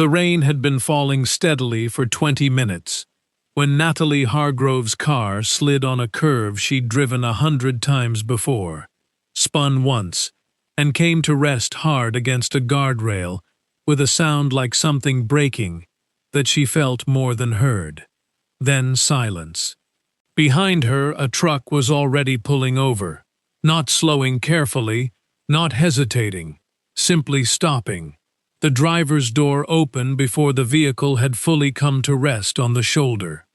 The rain had been falling steadily for 20 minutes, when Nathalie Hargrove's car slid on a curve she'd driven 100 times before, spun once, and came to rest hard against a guardrail with a sound like something breaking that she felt more than heard. Then silence. Behind her, a truck was already pulling over, not slowing carefully, not hesitating, simply stopping. The driver's door opened before the vehicle had fully come to rest on the shoulder.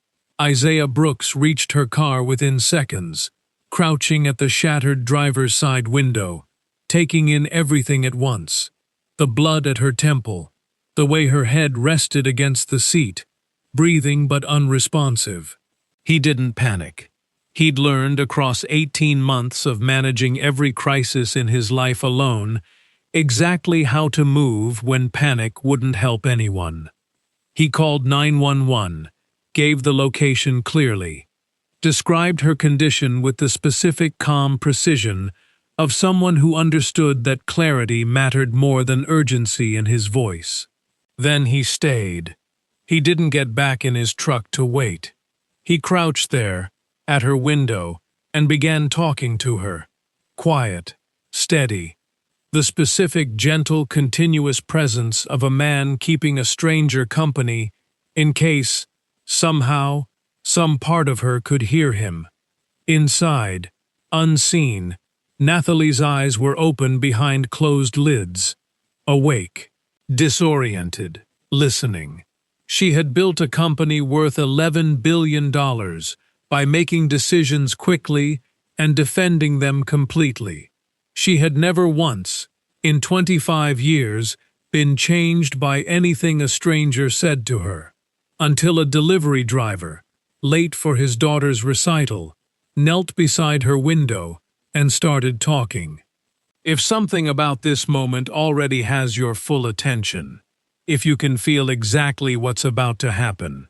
Isaiah Brooks reached her car within seconds, crouching at the shattered driver's side window, taking in everything at once. The blood at her temple, the way her head rested against the seat, breathing but unresponsive. He didn't panic. He'd learned across 18 months of managing every crisis in his life alone exactly how to move when panic wouldn't help anyone. He called 911, gave the location clearly, described her condition with the specific calm precision of someone who understood that clarity mattered more than urgency in his voice. Then he stayed. He didn't get back in his truck to wait. He crouched there, at her window, and began talking to her. Quiet, steady. The specific, gentle, continuous presence of a man keeping a stranger company in case, somehow, some part of her could hear him. Inside, unseen, Nathalie's eyes were open behind closed lids, awake, disoriented, listening. She had built a company worth $11 billion by making decisions quickly and defending them completely. She had never once, in 25 years, been changed by anything a stranger said to her, until a delivery driver, late for his daughter's recital, knelt beside her window and started talking. If something about this moment already has your full attention, if you can feel exactly what's about to happen,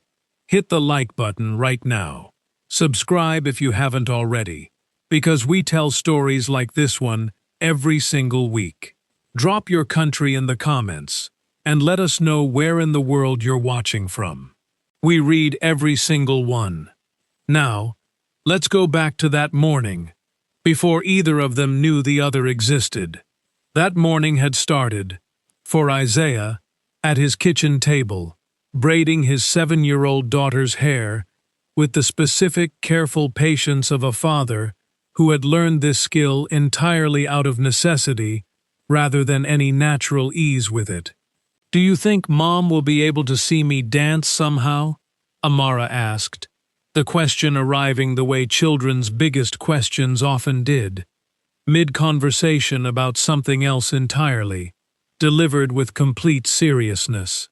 hit the like button right now. Subscribe if you haven't already, because we tell stories like this one every single week. Drop your country in the comments and let us know where in the world you're watching from. We read every single one. Now, let's go back to that morning, before either of them knew the other existed. That morning had started, for Isaiah, at his kitchen table, braiding his 7-year-old daughter's hair with the specific, careful patience of a father who had learned this skill entirely out of necessity rather than any natural ease with it. "Do you think Mom will be able to see me dance somehow?" Amara asked, the question arriving the way children's biggest questions often did, mid-conversation about something else entirely, delivered with complete seriousness.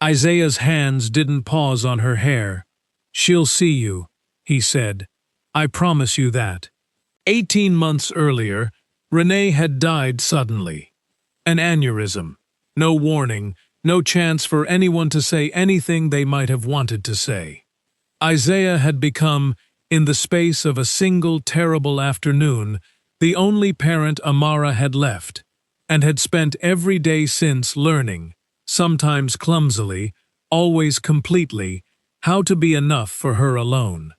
Isaiah's hands didn't pause on her hair. "She'll see you," he said. "I promise you that." 18 months earlier, Renee had died suddenly. An aneurysm. No warning, no chance for anyone to say anything they might have wanted to say. Isaiah had become, in the space of a single terrible afternoon, the only parent Amara had left, and had spent every day since learning, sometimes clumsily, always completely, how to be enough for her alone.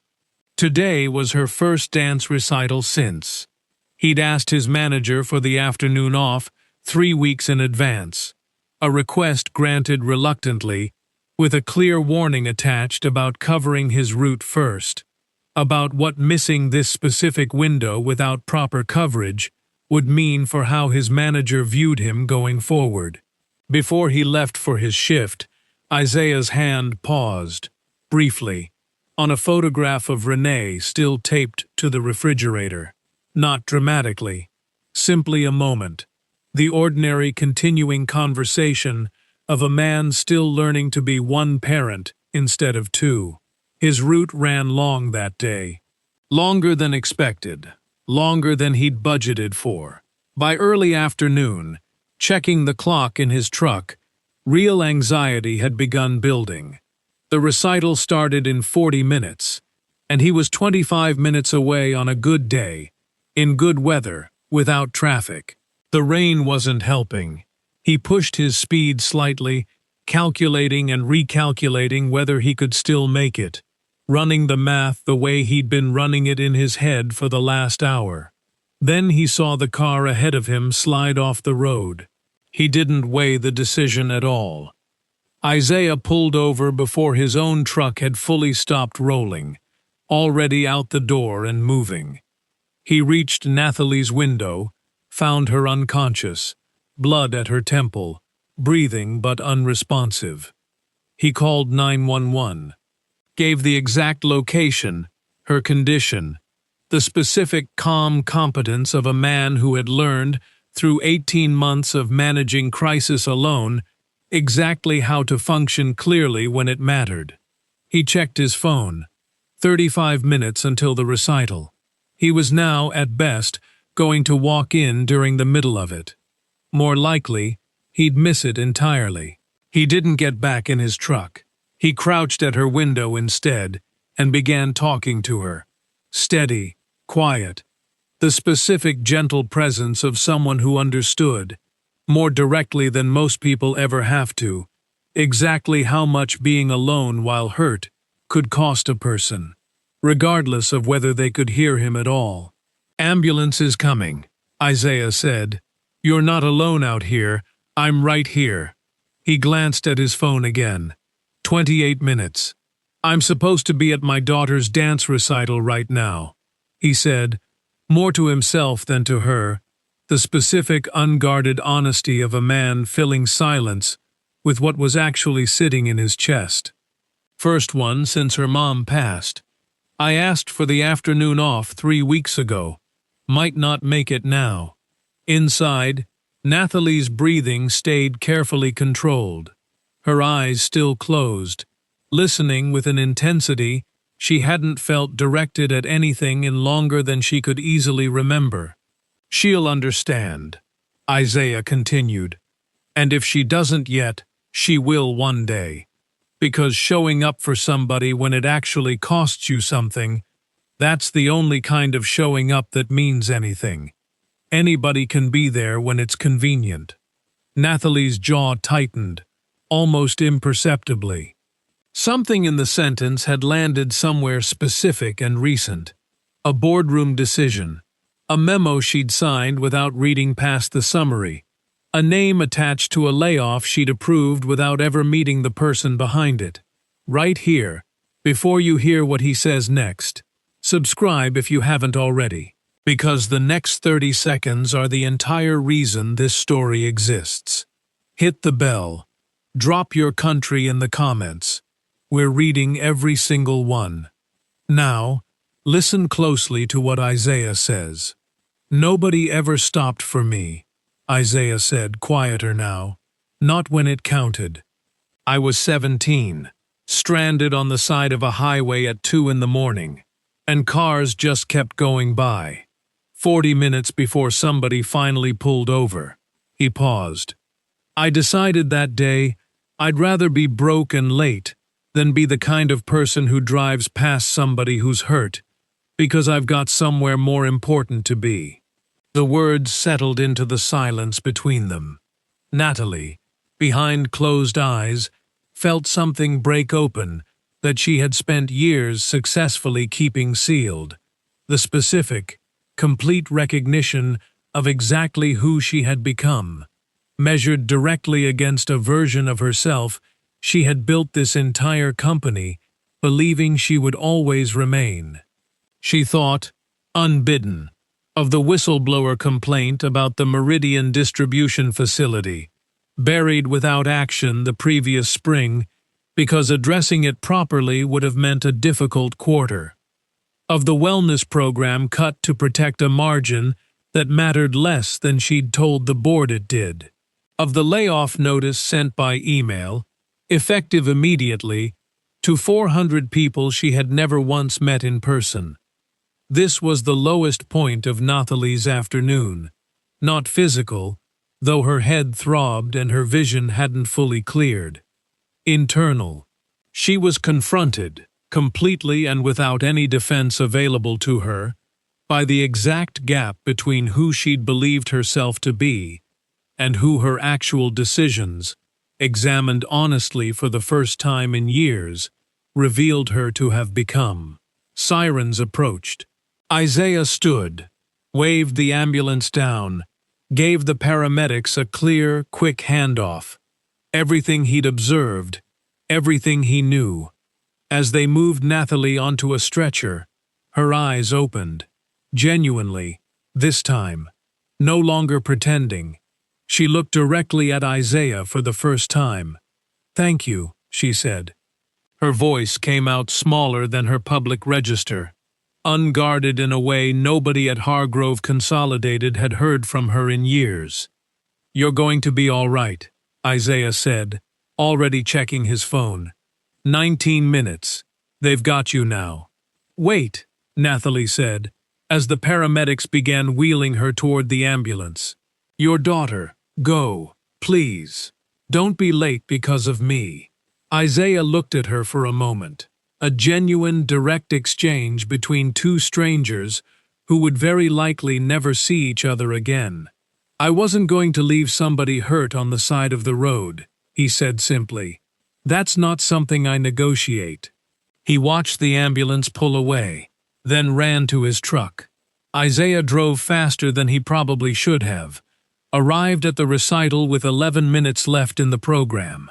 Today was her first dance recital since. He'd asked his manager for the afternoon off 3 weeks in advance, a request granted reluctantly, with a clear warning attached about covering his route first, about what missing this specific window without proper coverage would mean for how his manager viewed him going forward. Before he left for his shift, Isaiah's hand paused, briefly, on a photograph of Renee still taped to the refrigerator. Not dramatically, simply a moment, the ordinary continuing conversation of a man still learning to be one parent instead of two. His route ran long that day. Longer than expected, longer than he'd budgeted for. By early afternoon, checking the clock in his truck, real anxiety had begun building. The recital started in 40 minutes, and he was 25 minutes away on a good day, in good weather, without traffic. The rain wasn't helping. He pushed his speed slightly, calculating and recalculating whether he could still make it, running the math the way he'd been running it in his head for the last hour. Then he saw the car ahead of him slide off the road. He didn't weigh the decision at all. Isaiah pulled over before his own truck had fully stopped rolling, already out the door and moving. He reached Nathalie's window, found her unconscious, blood at her temple, breathing but unresponsive. He called 911, gave the exact location, her condition, the specific calm competence of a man who had learned, through 18 months of managing crisis alone, exactly how to function clearly when it mattered. He checked his phone. 35 minutes until the recital. He was now, at best, going to walk in during the middle of it. More likely, he'd miss it entirely. He didn't get back in his truck. He crouched at her window instead and began talking to her. Steady, quiet, the specific gentle presence of someone who understood, more directly than most people ever have to, exactly how much being alone while hurt could cost a person, regardless of whether they could hear him at all. "Ambulance is coming," Isaiah said. "You're not alone out here. I'm right here." He glanced at his phone again. 28 minutes. "I'm supposed to be at my daughter's dance recital right now," he said, more to himself than to her, the specific, unguarded honesty of a man filling silence with what was actually sitting in his chest. "First one since her mom passed. I asked for the afternoon off 3 weeks ago. Might not make it now." Inside, Nathalie's breathing stayed carefully controlled, her eyes still closed, listening with an intensity she hadn't felt directed at anything in longer than she could easily remember. "She'll understand," Isaiah continued. "And if she doesn't yet, she will one day. Because showing up for somebody when it actually costs you something, that's the only kind of showing up that means anything. Anybody can be there when it's convenient." Nathalie's jaw tightened, almost imperceptibly. Something in the sentence had landed somewhere specific and recent. A boardroom decision. A memo she'd signed without reading past the summary. A name attached to a layoff she'd approved without ever meeting the person behind it. Right here, before you hear what he says next, subscribe if you haven't already, because the next 30 seconds are the entire reason this story exists. Hit the bell. Drop your country in the comments. We're reading every single one. Now, listen closely to what Isaiah says. "Nobody ever stopped for me," Isaiah said, quieter now. "Not when it counted. I was 17, stranded on the side of a highway at 2 in the morning, and cars just kept going by. 40 minutes before somebody finally pulled over." He paused. "I decided that day I'd rather be broke and late than be the kind of person who drives past somebody who's hurt, because I've got somewhere more important to be." The words settled into the silence between them. Nathalie, behind closed eyes, felt something break open that she had spent years successfully keeping sealed. The specific, complete recognition of exactly who she had become, measured directly against a version of herself she had built this entire company, believing she would always remain. She thought, unbidden, of the whistleblower complaint about the Meridian distribution facility, buried without action the previous spring because addressing it properly would have meant a difficult quarter. Of the wellness program cut to protect a margin that mattered less than she'd told the board it did. Of the layoff notice sent by email, effective immediately, to 400 people she had never once met in person. This was the lowest point of Nathalie's afternoon, not physical, though her head throbbed and her vision hadn't fully cleared. Internal. She was confronted, completely and without any defense available to her, by the exact gap between who she'd believed herself to be and who her actual decisions, examined honestly for the first time in years, revealed her to have become. Sirens approached. Isaiah stood, waved the ambulance down, gave the paramedics a clear, quick handoff. Everything he'd observed, everything he knew. As they moved Nathalie onto a stretcher, her eyes opened. Genuinely, this time. No longer pretending. She looked directly at Isaiah for the first time. "Thank you," she said. Her voice came out smaller than her public register, unguarded in a way nobody at Hargrove Consolidated had heard from her in years. "You're going to be all right," Isaiah said, already checking his phone. 19 minutes. They've got you now." "Wait," Nathalie said, as the paramedics began wheeling her toward the ambulance. "Your daughter. Go, please. Don't be late because of me." Isaiah looked at her for a moment, a genuine, direct exchange between two strangers who would very likely never see each other again. "I wasn't going to leave somebody hurt on the side of the road," he said simply. "That's not something I negotiate." He watched the ambulance pull away, then ran to his truck. Isaiah drove faster than he probably should have, arrived at the recital with 11 minutes left in the program,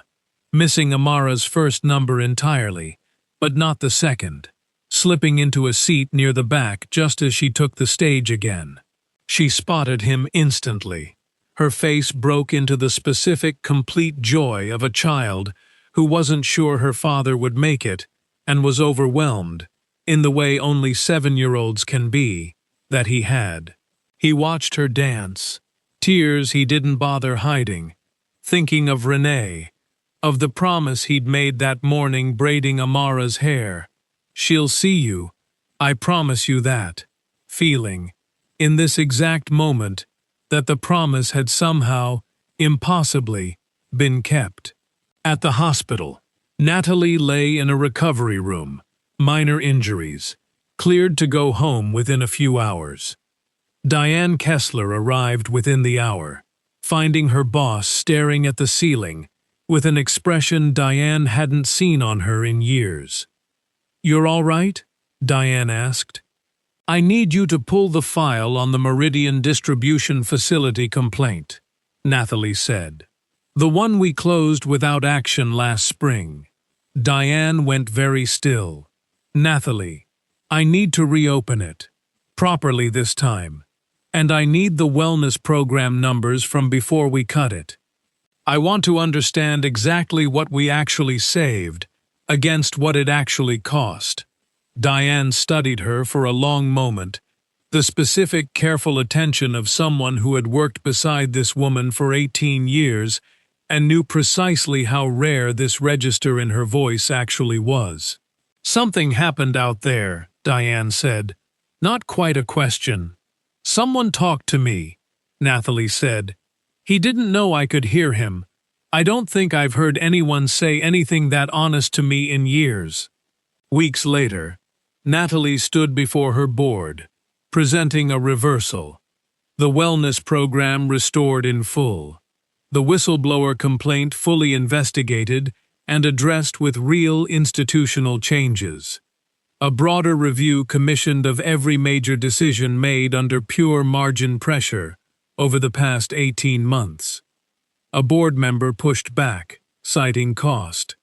missing Amara's first number entirely, but not the second, slipping into a seat near the back just as she took the stage again. She spotted him instantly. Her face broke into the specific, complete joy of a child who wasn't sure her father would make it and was overwhelmed, in the way only 7-year-olds can be, that he had. He watched her dance, tears he didn't bother hiding, thinking of Renee, of the promise he'd made that morning braiding Amara's hair. "She'll see you, I promise you that," feeling, in this exact moment, that the promise had somehow, impossibly, been kept. At the hospital, Nathalie lay in a recovery room, minor injuries, cleared to go home within a few hours. Diane Kessler arrived within the hour, finding her boss staring at the ceiling with an expression Diane hadn't seen on her in years. "You're all right?" Diane asked. "I need you to pull the file on the Meridian Distribution Facility complaint," Nathalie said. "The one we closed without action last spring." Diane went very still. "Nathalie, I need to reopen it. Properly this time. And I need the wellness program numbers from before we cut it. I want to understand exactly what we actually saved against what it actually cost." Diane studied her for a long moment, the specific, careful attention of someone who had worked beside this woman for 18 years and knew precisely how rare this register in her voice actually was. "Something happened out there," Diane said. "Not quite a question." "Someone talked to me," Nathalie said. "He didn't know I could hear him. I don't think I've heard anyone say anything that honest to me in years." Weeks later, Nathalie stood before her board, presenting a reversal. The wellness program restored in full. The whistleblower complaint fully investigated and addressed with real institutional changes. A broader review commissioned of every major decision made under pure margin pressure over the past 18 months. A board member pushed back, citing cost.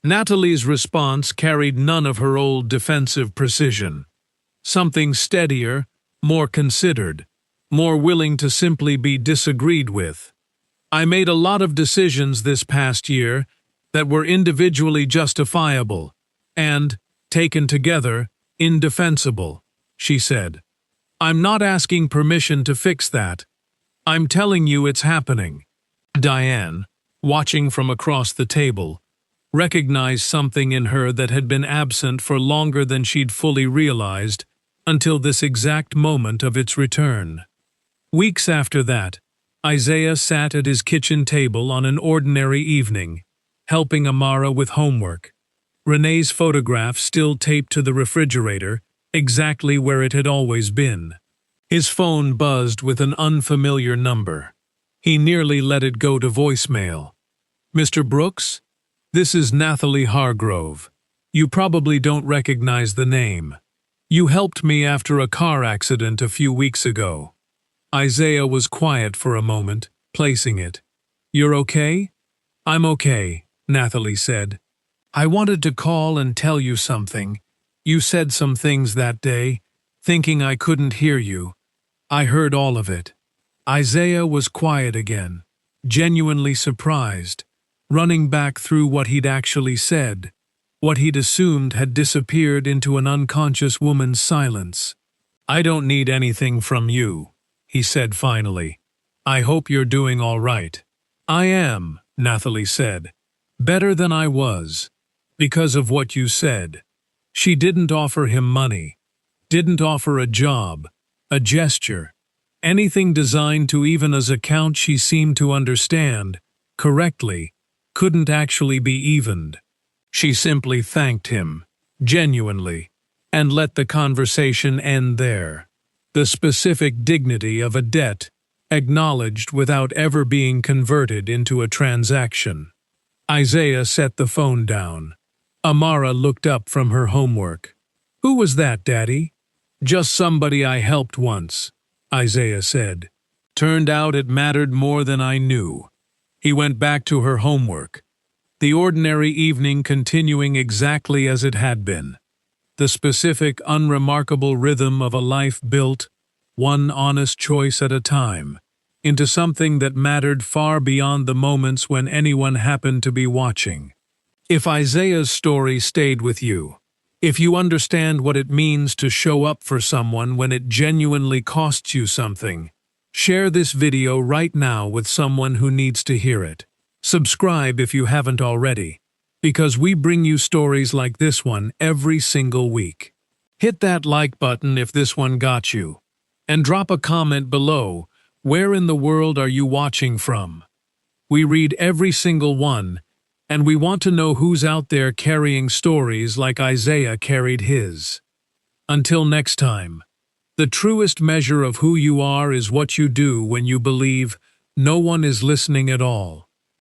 Nathalie's response carried none of her old defensive precision. Something steadier, more considered, more willing to simply be disagreed with. "I made a lot of decisions this past year that were individually justifiable and, taken together, indefensible," she said. "I'm not asking permission to fix that. I'm telling you it's happening." Diane, watching from across the table, recognized something in her that had been absent for longer than she'd fully realized until this exact moment of its return. Weeks after that, Isaiah sat at his kitchen table on an ordinary evening, helping Amara with homework. Renee's photograph still taped to the refrigerator, exactly where it had always been. His phone buzzed with an unfamiliar number. He nearly let it go to voicemail. Mr. Brooks? This is Nathalie Hargrove. You probably don't recognize the name. You helped me after a car accident a few weeks ago. Isaiah was quiet for a moment, placing it. You're okay? I'm okay, Nathalie said. I wanted to call and tell you something. You said some things that day, thinking I couldn't hear you. I heard all of it. Isaiah was quiet again, genuinely surprised, running back through what he'd actually said, what he'd assumed had disappeared into an unconscious woman's silence. I don't need anything from you, he said finally. I hope you're doing all right. I am, Nathalie said. Better than I was. Because of what you said. She didn't offer him money. Didn't offer a job, a gesture. Anything designed to even as account she seemed to understand, correctly, couldn't actually be evened. She simply thanked him, genuinely, and let the conversation end there. The specific dignity of a debt, acknowledged without ever being converted into a transaction. Isaiah set the phone down. Amara looked up from her homework. Who was that, Daddy? Just somebody I helped once, Isaiah said. Turned out it mattered more than I knew. He went back to her homework. The ordinary evening continuing exactly as it had been. The specific, unremarkable rhythm of a life built, one honest choice at a time, into something that mattered far beyond the moments when anyone happened to be watching. If Isaiah's story stayed with you, if you understand what it means to show up for someone when it genuinely costs you something, share this video right now with someone who needs to hear it. Subscribe if you haven't already, because we bring you stories like this one every single week. Hit that like button if this one got you, and drop a comment below. Where in the world are you watching from? We read every single one, and we want to know who's out there carrying stories like Isaiah carried his. Until next time, the truest measure of who you are is what you do when you believe no one is listening at all.